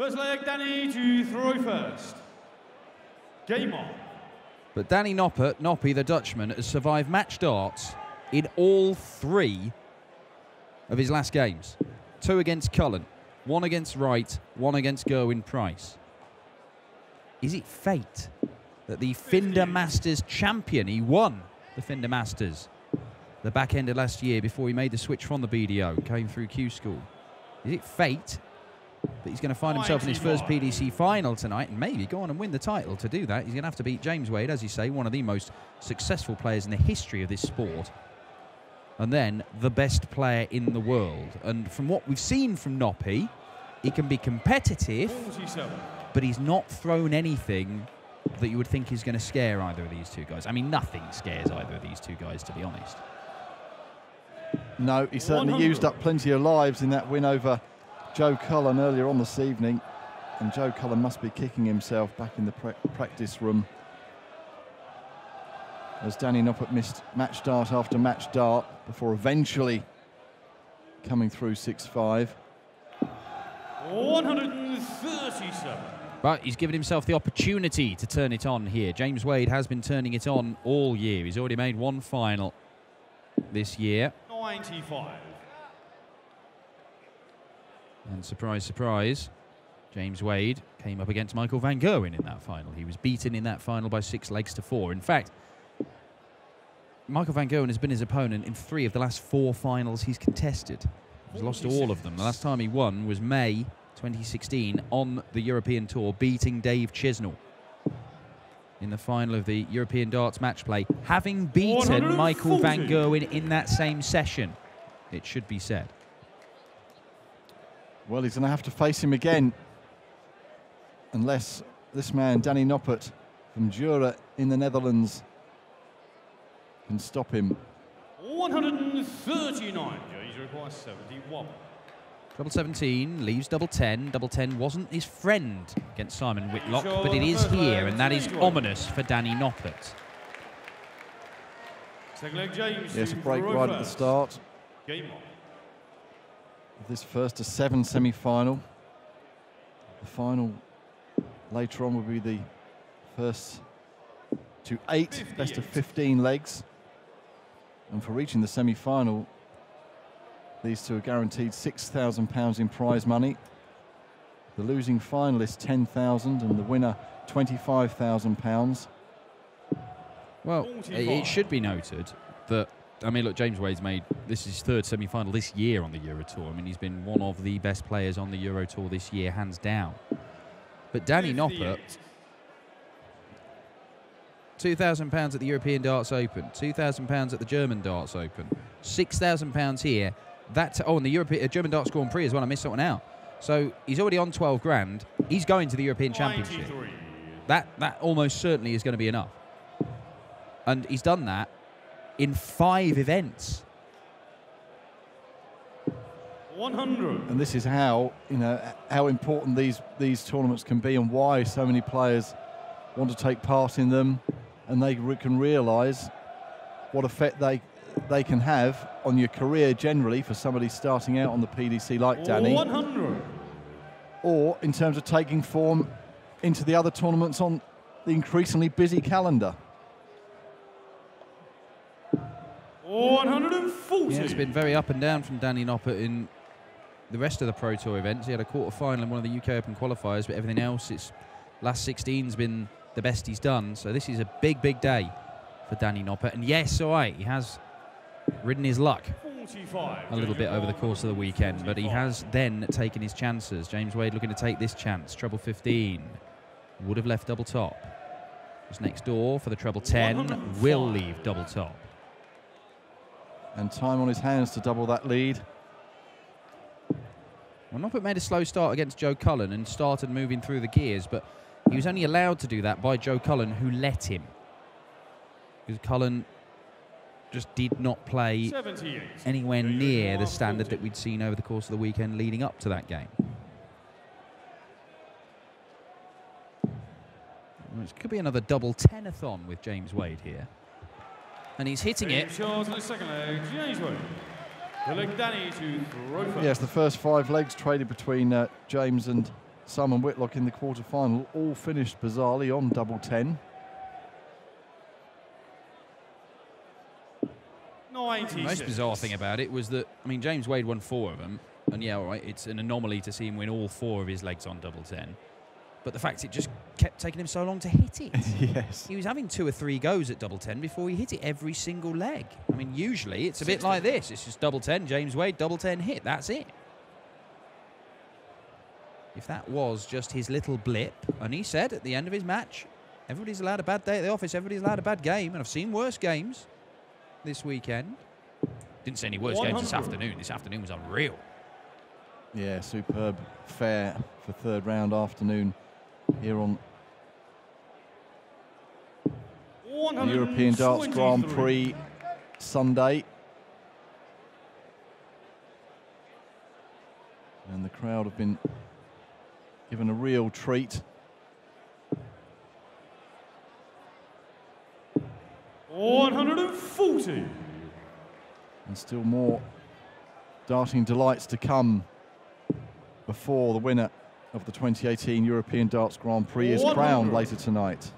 First leg, Danny to throw first. Game on. But Danny Noppert, Noppy the Dutchman, has survived match darts in all 3 of his last games. 2 against Cullen, 1 against Wright, 1 against Gerwyn Price. Is it fate that the Finder Masters champion, he won the Finder Masters the back end of last year before he made the switch from the BDO, came through Q School. Is it fate that he's going to find himself in his first PDC final tonight and maybe go on and win the title? To do that, he's going to have to beat James Wade, as you say, one of the most successful players in the history of this sport, and then the best player in the world. And from what we've seen from Noppy, he can be competitive, 47. but he's not thrown anything that you would think is going to scare either of these two guys. I mean, nothing scares either of these two guys, to be honest. No, he certainly 100. used up plenty of lives in that win over Joe Cullen earlier on this evening. And Joe Cullen must be kicking himself back in the practice room, as Danny Noppert missed match dart after match dart before eventually coming through 6-5. 137. But he's given himself the opportunity to turn it on here. James Wade has been turning it on all year. He's already made 1 final this year. 95. And surprise, surprise, James Wade came up against Michael van Gerwen in that final. He was beaten in that final by 6 legs to 4. In fact, Michael van Gerwen has been his opponent in 3 of the last 4 finals he's contested. He's lost all of them. The last time he won was May 2016 on the European Tour, beating Dave Chisnell in the final of the European Darts match play, having beaten Michael van Gerwen in that same session, it should be said. Well, he's going to have to face him again, unless this man, Danny Noppert from Jura in the Netherlands, can stop him. 139. He's required 71. Double 17 leaves double 10. Double 10 wasn't his friend against Simon Whitlock, but it is here, and that is ominous for Danny Noppert. Second leg, James. Yes, a break right at the start Game on. of this first to 7 semi-final. The final later on will be the first to 8, best of 15 legs. And for reaching the semi-final, these two are guaranteed £6,000 in prize money. The losing finalist £10,000 and the winner £25,000. Well, it should be noted that, I mean, look, James Wade's made, this is his 3rd semi-final this year on the Euro Tour. I mean, he's been one of the best players on the Euro Tour this year, hands down. But Danny Noppert, £2,000 at the European Darts Open, £2,000 at the German Darts Open, £6,000 here. That's, oh, and the German Darts Grand Prix as well. I missed that one out. So he's already on 12 grand. He's going to the European Championship. That almost certainly is going to be enough. And he's done that in 5 events. 100. And this is how, you know, how important these tournaments can be, and why so many players want to take part in them, and they can realise what effect they can have on your career generally for somebody starting out on the PDC like Danny. 100. Or in terms of taking form into the other tournaments on the increasingly busy calendar. 140. Yeah, it's been very up and down from Danny Noppert in the rest of the Pro Tour events. He had a quarter-final in one of the UK Open qualifiers, but everything else, its last 16's been the best he's done. So this is a big, big day for Danny Noppert. And yes, all right, he has ridden his luck 45. a little bit over the course of the weekend, but he has then taken his chances. James Wade looking to take this chance. Treble 15 would have left double top. Just next door for the treble 10 will leave double top. And time on his hands to double that lead. Well, Noppert made a slow start against Joe Cullen and started moving through the gears, but he was only allowed to do that by Joe Cullen, who let him. Because Cullen just did not play 78. anywhere near the standard that we'd seen over the course of the weekend leading up to that game. Well, it could be another double 10-a-thon with James Wade here. And he's hitting it. Charles on the second leg, James Wade. The leg Danny to throw first. Yes, the first 5 legs traded between James and Simon Whitlock in the quarter-final, all finished bizarrely on double 10. 96. The most bizarre thing about it was that, I mean, James Wade won 4 of them, and yeah, all right, it's an anomaly to see him win all 4 of his legs on double 10. But the fact it just kept taking him so long to hit it. Yes. He was having 2 or 3 goes at double 10 before he hit it every single leg. I mean, usually it's a bit like this. It's just double 10, James Wade, double 10 hit. That's it. If that was just his little blip, and he said at the end of his match, everybody's allowed a bad day at the office, everybody's allowed a bad game, and I've seen worse games this weekend. Didn't see any worse games this afternoon. This afternoon was unreal. Yeah, superb fare for third round afternoon here on the European Darts Grand Prix Sunday. And the crowd have been given a real treat. 140. And still more darting delights to come before the winner of the 2018 European Darts Grand Prix is crowned later tonight.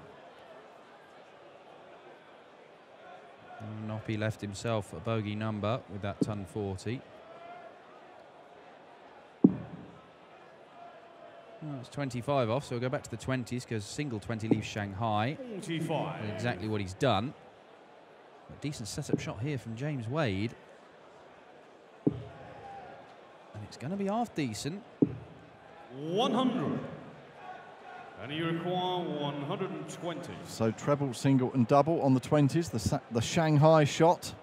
Noppert left himself a bogey number with that ton 40. Well, it's 25 off, so we'll go back to the 20s because single 20 leaves Shanghai. 45. Exactly what he's done. A decent setup shot here from James Wade. And it's going to be half decent. 100. And you require 120. So treble, single and double on the 20s, the Shanghai shot.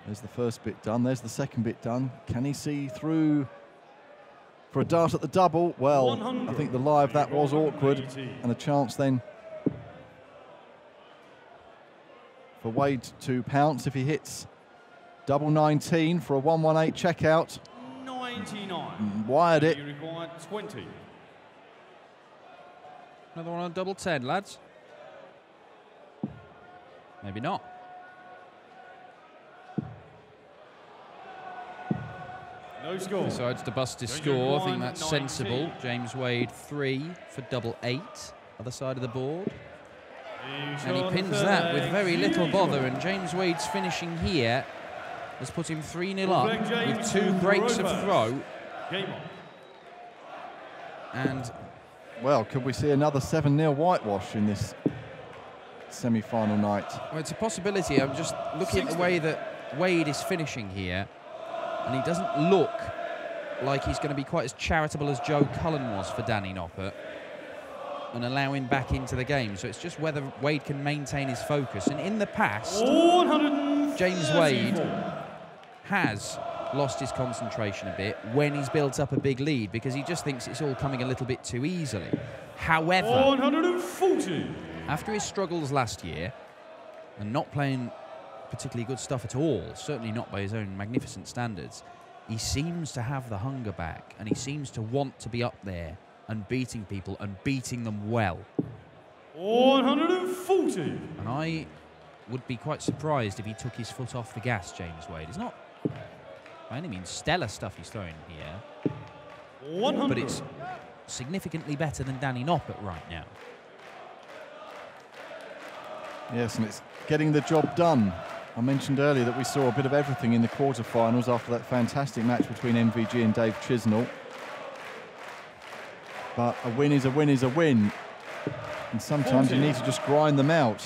There's the first bit done, there's the second bit done. Can he see through for a dart at the double? Well, I think the lie of that was awkward, and a chance then for Wade to pounce if he hits double 19 for a 118 checkout. 99. Wired it. You require 20. Another one on double 10, lads. Maybe not. No score. Decides to bust his score. I think that's sensible. James Wade 3 for double 8. Other side of the board. And he pins that with very little bother. And James Wade's finishing here has put him 3-0 up with 2 breaks of throw. And well, could we see another 7-0 whitewash in this semi-final night? Well, it's a possibility. I'm just looking at the way that Wade is finishing here, and he doesn't look like he's going to be quite as charitable as Joe Cullen was for Danny Noppert and allow him back into the game. So it's just whether Wade can maintain his focus. And in the past, James Wade has lost his concentration a bit when he's built up a big lead because he just thinks it's all coming a little bit too easily. However, 140. After his struggles last year and not playing particularly good stuff at all, certainly not by his own magnificent standards, he seems to have the hunger back and he seems to want to be up there and beating people and beating them well. 140. And I would be quite surprised if he took his foot off the gas, James Wade. It's not by any means stellar stuff he's throwing here, 100. but it's significantly better than Danny Noppert right now. Yes, and it's getting the job done. I mentioned earlier that we saw a bit of everything in the quarterfinals after that fantastic match between MVG and Dave Chisnell. But a win is a win is a win. And sometimes you need to just grind them out.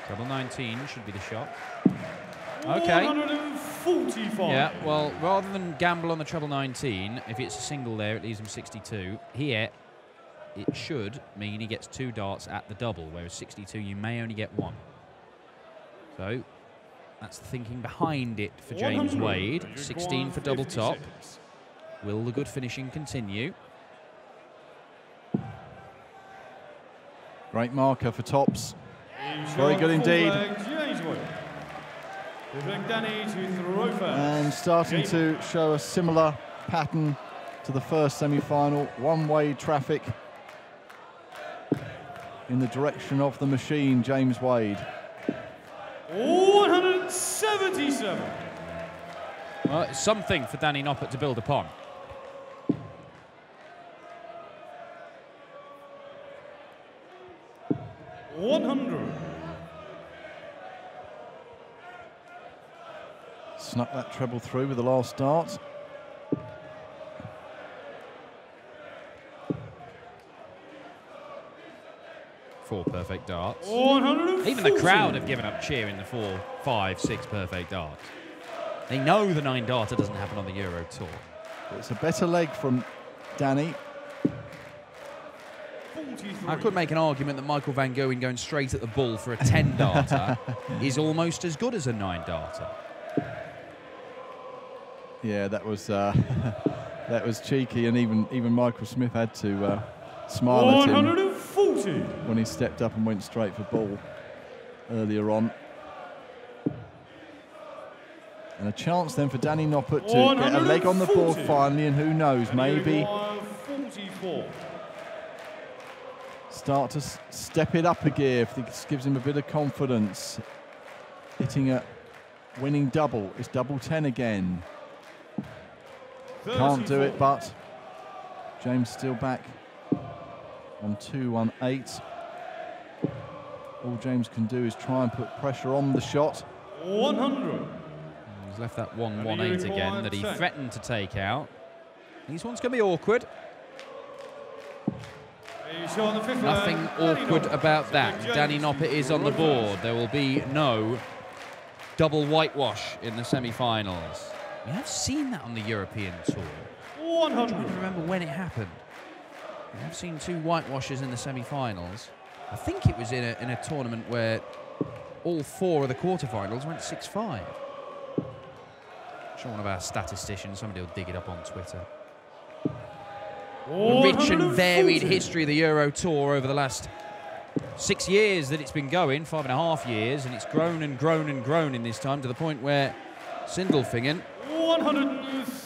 Double 19 should be the shot. Okay. 145. Yeah, well, rather than gamble on the treble 19, if it's a single there, it leaves him 62. Here, it should mean he gets 2 darts at the double, whereas 62, you may only get 1. So, that's the thinking behind it for James Wade. 16 for double top. Will the good finishing continue? Great marker for tops. Very good indeed. And starting to show a similar pattern to the first semi-final. One-way traffic. in the direction of the machine, James Wade. 177. Well, it's something for Danny Noppert to build upon. Snuck that treble through with the last dart. Four perfect darts. 140. Even the crowd have given up cheering the 4, 5, 6 perfect darts. They know the 9 darter doesn't happen on the Euro Tour. It's a better leg from Danny. 43. I could make an argument that Michael van Gerwen going straight at the bull for a 10 darter is almost as good as a 9 darter. Yeah, that was that was cheeky, and even Michael Smith had to smile at him 140. when he stepped up and went straight for ball earlier on. And a chance then for Danny Noppert to get a leg on the board finally, and who knows, maybe 44. start to step it up a gear if this gives him a bit of confidence. Hitting a winning double. It's double 10 again. Can't do it, but James still back on 2-1-8. All James can do is try and put pressure on the shot. 100. He's left that 1-1-8 again that he threatened to take out. These ones can be awkward. Nothing awkward about that. Danny Noppert is on the board. There will be no double whitewash in the semi-finals. We have seen that on the European Tour. 100. I'm trying to remember when it happened. We have seen 2 whitewashes in the semi-finals. I think it was in a tournament where all 4 of the quarterfinals went 6-5. I'm sure one of our statisticians, somebody will dig it up on Twitter. The rich and varied history of the Euro Tour over the last 6 years that it's been going, 5.5 years, and it's grown and grown and grown in this time to the point where Sindelfingen,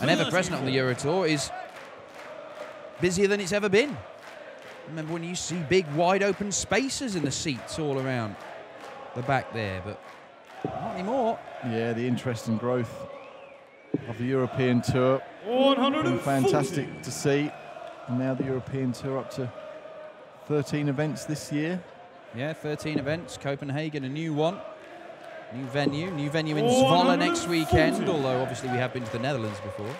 an ever-present on the Euro Tour, is busier than it's ever been. Remember when you see big, wide-open spaces in the seats all around the back there, but not anymore. Yeah, the interest and growth of the European Tour. Been fantastic to see. And now the European Tour up to 13 events this year. Yeah, 13 events. Copenhagen, a new one. New venue in Zwolle next weekend, although obviously we have been to the Netherlands before.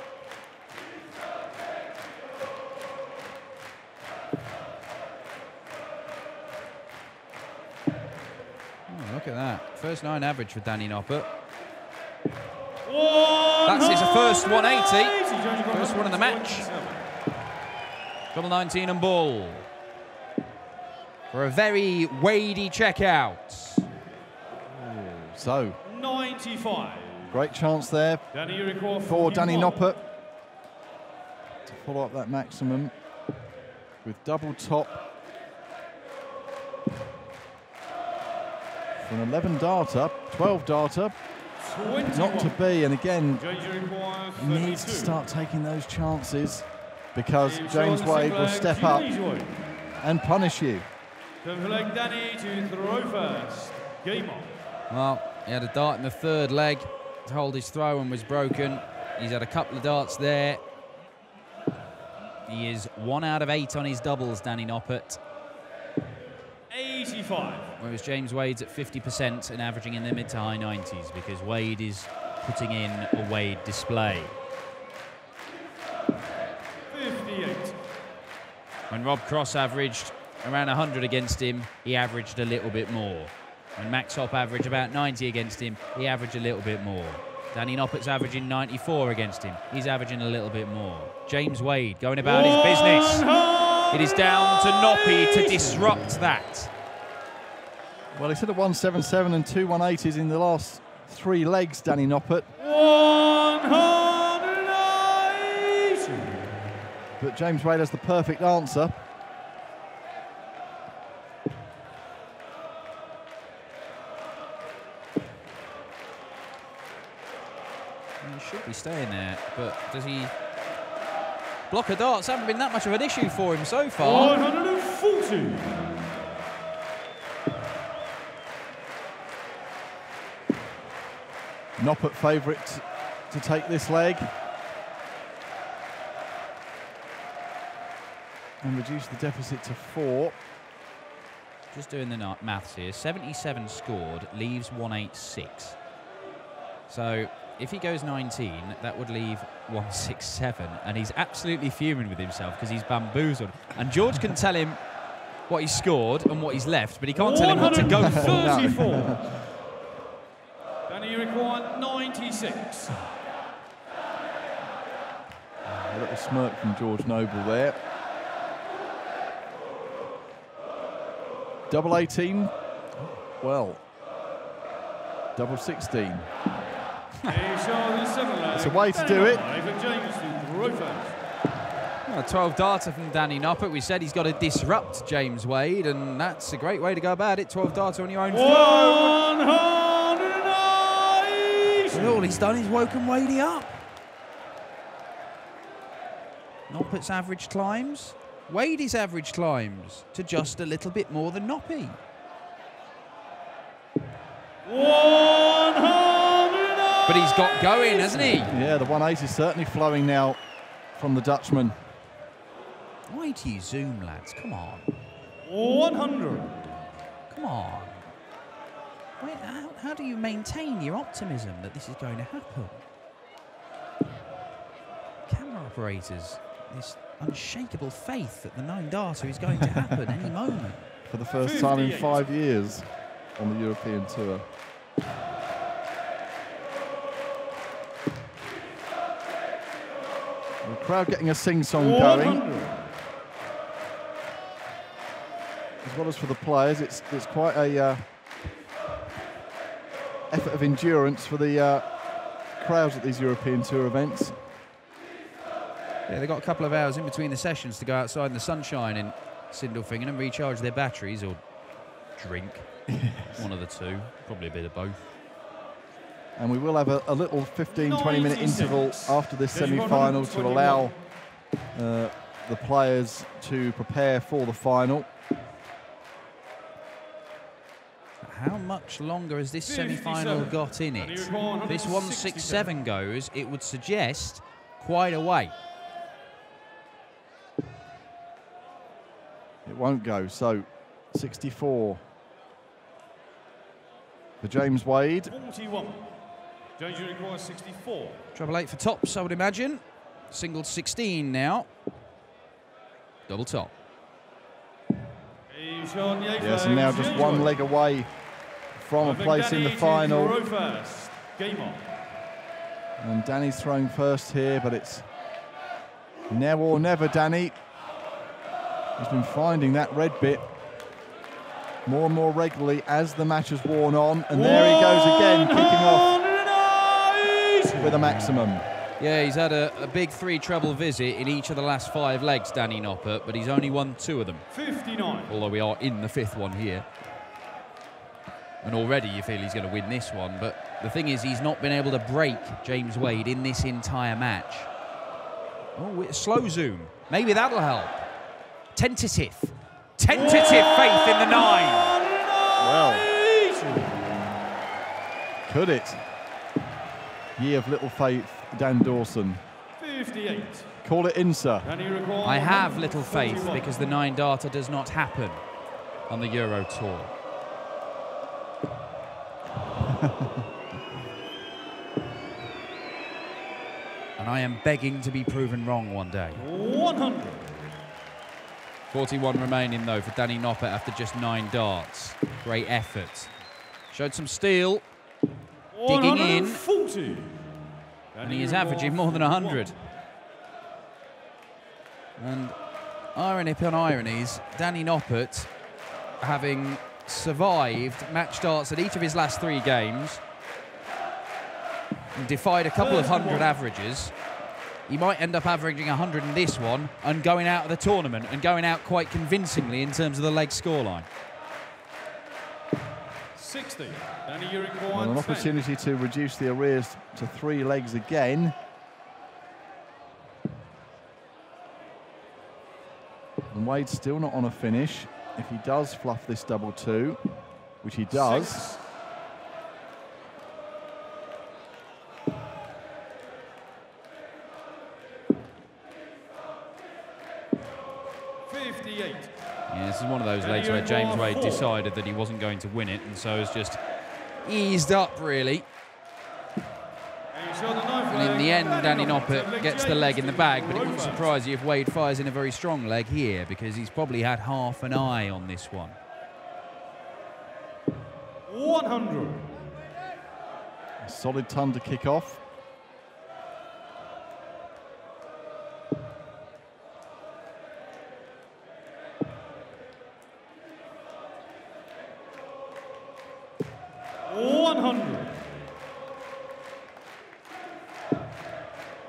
Oh, look at that. First 9 average for Danny Noppert. That's his first 180. First one in the match. Double 19 and ball. For a very weighty checkout. So, 95. great chance there for Danny Noppert to follow up that maximum with double top for an 11 darter, 12 darter, not to be. And again, he needs to start taking those chances because James Wade will step up and punish you. Danny to throw first. Game on. Well, he had a dart in the 3rd leg to hold his throw and was broken. He's had a couple of darts there. He is 1 out of 8 on his doubles, Danny Noppert. 85. Whereas James Wade's at 50% and averaging in the mid to high 90s because Wade is putting in a Wade display. 58. When Rob Cross averaged around 100 against him, he averaged a little bit more. When Max Hopp averaged about 90 against him, he averaged a little bit more. Danny Noppert's averaging 94 against him. He's averaging a little bit more. James Wade going about his business. It is down to Noppy to disrupt that. Well, he's hit a 177 and 2 180s in the last 3 legs, Danny Noppert. 180. But James Wade has the perfect answer. He should be staying there, but does he... Blocker darts haven't been that much of an issue for him so far. 140. Noppert favourite to take this leg. And reduce the deficit to 4. Just doing the maths here. 77 scored, leaves 186. So if he goes 19, that would leave 167. And he's absolutely fuming with himself because he's bamboozled. And George can tell him what he scored and what he's left, but he can't tell him what to go for. 34. And he required 96. A little smirk from George Noble there. Double 18. Well, double 16. It's a way to do it. 12 darter from Danny Noppert. We said he's got to disrupt James Wade, and that's a great way to go about it. 12 darter on your own. 108. And all he's done is woken Wadey up. Noppert's average climbs. Wadey's average climbs to just a little bit more than Noppy. 109. But he's got going, hasn't he? Yeah, the 180 is certainly flowing now from the Dutchman. Why do you zoom, lads? Come on. 100. Come on. Wait, how do you maintain your optimism that this is going to happen? Camera operators, this unshakable faith that the 9 darter is going to happen any moment. For the first time in 5 years on the European Tour. The crowd getting a sing-song going. As well as for the players, it's quite a effort of endurance for the crowds at these European Tour events. Yeah, they've got a couple of hours in between the sessions to go outside in the sunshine in Sindelfingen and recharge their batteries or drink. One of the two, probably a bit of both. And we will have a little 15-20 minute interval after this semi-final to allow the players to prepare for the final. How much longer has this semi-final got in it? If this 167 goes, it would suggest quite a way. It won't go, so 64 for James Wade. 41. James requires 64. Treble 8 for tops, I would imagine. Single 16 now. Double top. Yes, and now just one leg away from a place in the final. And Danny's throwing first here, but it's now or never, Danny. He's been finding that red bit more and more regularly as the match has worn on. And there he goes again, kicking off with a maximum. Yeah, he's had a big 3 treble visit in each of the last 5 legs, Danny Noppert, but he's only won 2 of them. 59. Although we are in the 5th one here. And already you feel he's going to win this one, but the thing is he's not been able to break James Wade in this entire match. Oh, slow zoom. Maybe that'll help. Tentative faith in the 9. Well, could it? Ye of little faith, Dan Dawson. 58. Call it in, sir. I have little faith because the 9 darter does not happen on the Euro Tour. And I am begging to be proven wrong one day. 100. 41 remaining, though, for Danny Noppert after just 9 darts. Great effort. Showed some steel. Digging in. 40. And he is averaging more than 100. And irony upon ironies, Danny Noppert, having survived match darts at each of his last 3 games, and defied a couple of 100 averages, he might end up averaging 100 in this one and going out of the tournament and going out quite convincingly in terms of the leg scoreline. 60. Danny, you require Well, an opportunity to reduce the arrears to 3 legs again. And Wade's still not on a finish. If he does fluff this double 2, which he does. 6. is one of those legs where James Wade decided that he wasn't going to win it, and so has just eased up, really. And in the end, Danny Noppert gets the leg in the bag, but it wouldn't surprise you if Wade fires in a very strong leg here, because he's probably had half an eye on this one. 100. A solid ton to kick off.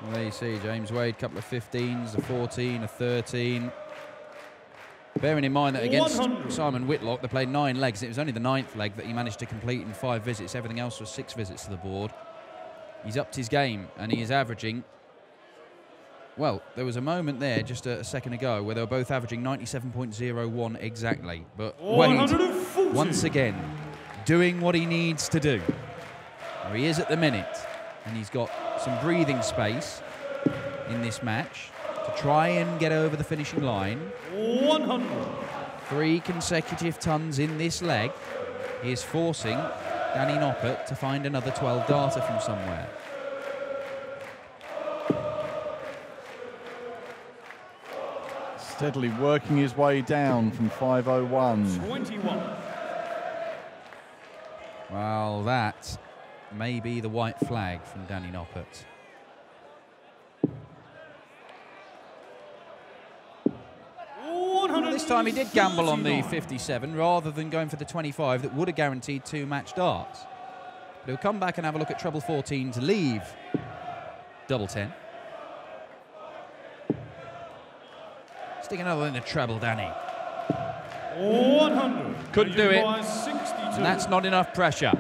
Well, there you see James Wade, couple of 15s, a 14, a 13. Bearing in mind that against Simon Whitlock, they played 9 legs. It was only the 9th leg that he managed to complete in 5 visits. Everything else was 6 visits to the board. He's upped his game, and he is averaging... Well, there was a moment there just a second ago where they were both averaging 97.01 exactly. But Wade, once again, doing what he needs to do. There he is at the minute, and he's got some breathing space in this match to try and get over the finishing line. 100. 3 consecutive tons in this leg. He is forcing Danny Noppert to find another 12 darter from somewhere. Steadily working his way down from 501. 21. Well, that may be the white flag from Danny Noppert. Well, this time he did gamble on the 57 rather than going for the 25 that would have guaranteed 2 match darts. But he'll come back and have a look at treble 14 to leave double 10. Stick another in the treble, Danny. 100. Couldn't do it. And that's not enough pressure.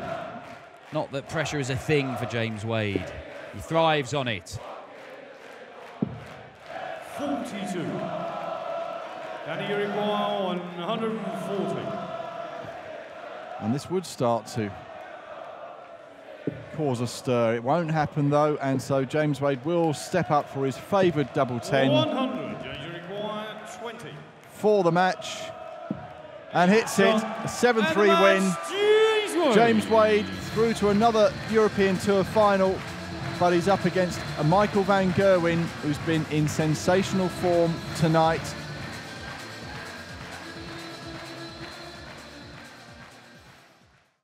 Not that pressure is a thing for James Wade. He thrives on it. 42. Danny, you require 140. And this would start to cause a stir. It won't happen though, and so James Wade will step up for his favoured double 10. 100. James, you require 20. For the match, and hits it. A 7-3 win. James Wade through to another European Tour final, but he's up against a Michael van Gerwen who's been in sensational form tonight.